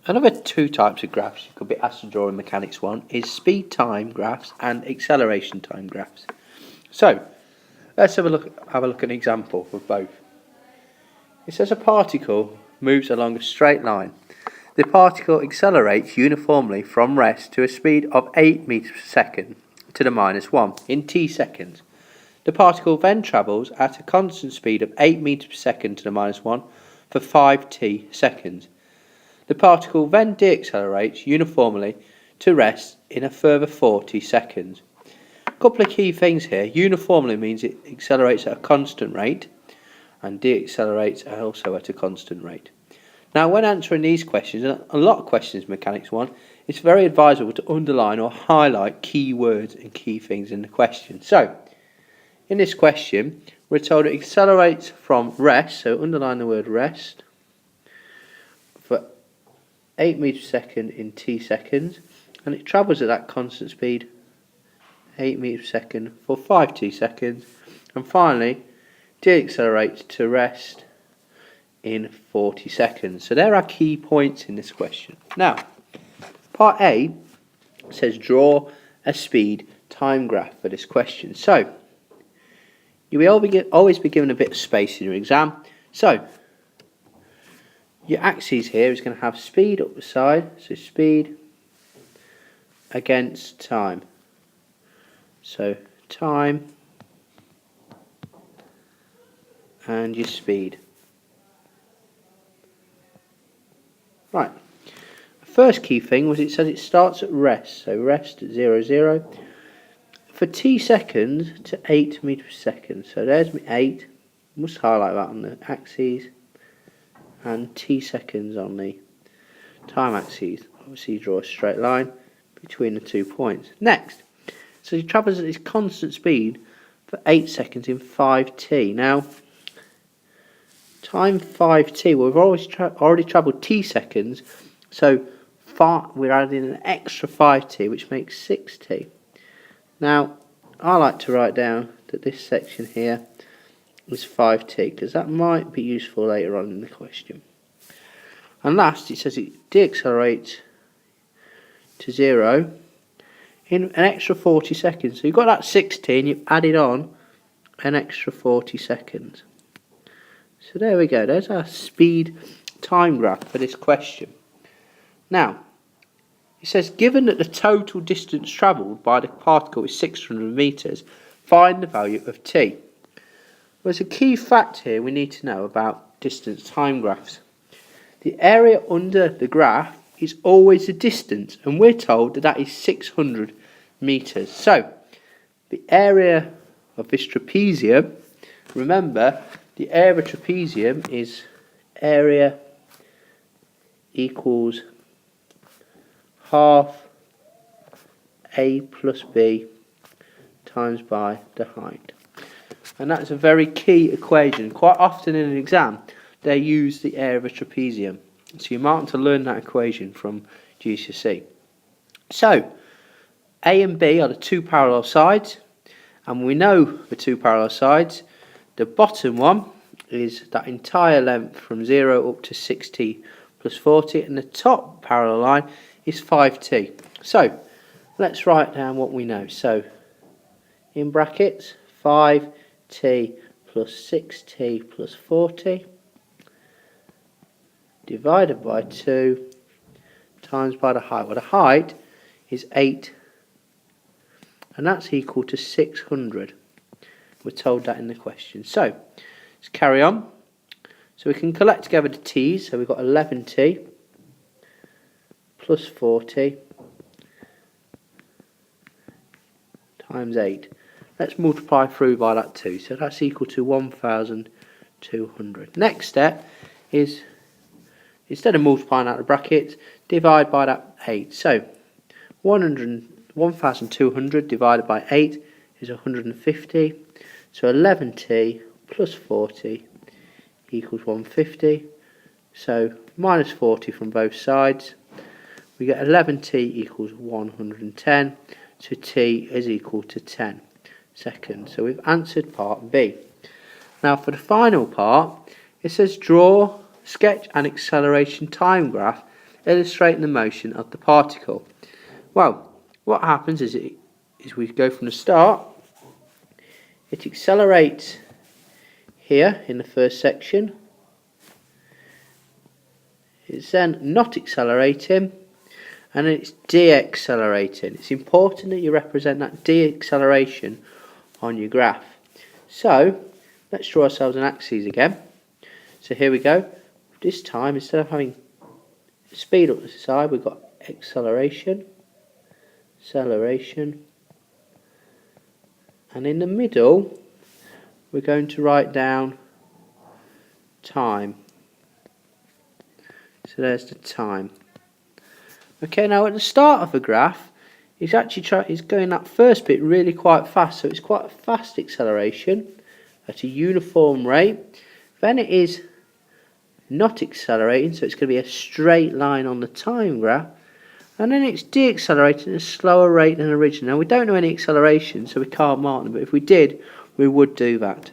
Another two types of graphs you could be asked to draw in Mechanics 1 is speed time graphs and acceleration time graphs. So let's have a look at an example of both. It says a particle moves along a straight line. The particle accelerates uniformly from rest to a speed of 8 meters per second to the minus 1 in t seconds. The particle then travels at a constant speed of 8 meters per second to the minus 1 for 5t seconds. The particle then deaccelerates uniformly to rest in a further 40 seconds. A couple of key things here. Uniformly means it accelerates at a constant rate and deaccelerates also at a constant rate. Now, when answering these questions, and a lot of questions in Mechanics 1, it's very advisable to underline or highlight key words and key things in the question. So, in this question, we're told it accelerates from rest, so underline the word rest, for 8 meters per second in t seconds, and it travels at that constant speed 8 meters per second for 5t seconds, and finally deaccelerates to rest in 40 seconds. So there are key points in this question. Now, part A says draw a speed time graph for this question. So you will always be given a bit of space in your exam. So your axis here is going to have speed up the side, so speed against time. So time and your speed. Right. The first key thing was it says it starts at rest, so rest at 0, 0. For t seconds to 8 meters per second. So there's my 8. Must highlight that on the axes. And t seconds on the time axis. Obviously you draw a straight line between the 2 points. Next, so it travels at this constant speed for 8 seconds in 5t. Now, time 5t, we've already travelled t seconds, so we're adding an extra 5t, which makes 6t. Now, I like to write down that this section here is 5t, because that might be useful later on in the question. And last, it says it deaccelerates to 0 in an extra 40 seconds. So you've got that 6t and you've added on an extra 40 seconds. So there we go, there's our speed time graph for this question. Now, it says given that the total distance travelled by the particle is 600 meters, find the value of t. There's a key fact here we need to know about distance time graphs. The area under the graph is always the distance, and we're told that that is 600 meters. So, the area of this trapezium, remember, the area of a trapezium is area equals half a plus b times by the height. And that's a very key equation. Quite often in an exam, they use the area of a trapezium. So you might want to learn that equation from GCSE. So, A and B are the two parallel sides, and we know the two parallel sides. The bottom one is that entire length from 0 up to 6t plus 40, and the top parallel line is 5t. So, let's write down what we know. So, in brackets, 5t plus 6t plus 40 divided by 2 times by the height. Well, the height is 8, and that's equal to 600. We're told that in the question. So, let's carry on. So we can collect together the t's. So we've got 11t plus 40 times 8. Let's multiply through by that 2. So that's equal to 1,200. Next step is, instead of multiplying out the brackets, divide by that 8. So 1,200 divided by 8 is 150. So 11t plus 40 equals 150. So minus 40 from both sides. We get 11t equals 110. So t is equal to 10 seconds. So we've answered part B. Now for the final part, it says draw, sketch an acceleration time graph illustrating the motion of the particle. Well, what happens is we go from the start. It accelerates here in the first section. It's then not accelerating, and then it's deaccelerating. It's important that you represent that deacceleration on your graph. So let's draw ourselves an axis again. So here we go. This time, instead of having speed up the side, we've got acceleration, and in the middle we're going to write down time. So there's the time. Okay, now at the start of the graph, he's going that first bit really quite fast, so it's quite a fast acceleration at a uniform rate. Then it is not accelerating, so it's going to be a straight line on the time graph, and then it's deaccelerating at a slower rate than original. Now we don't know any acceleration, so we can't mark them, but if we did, we would do that.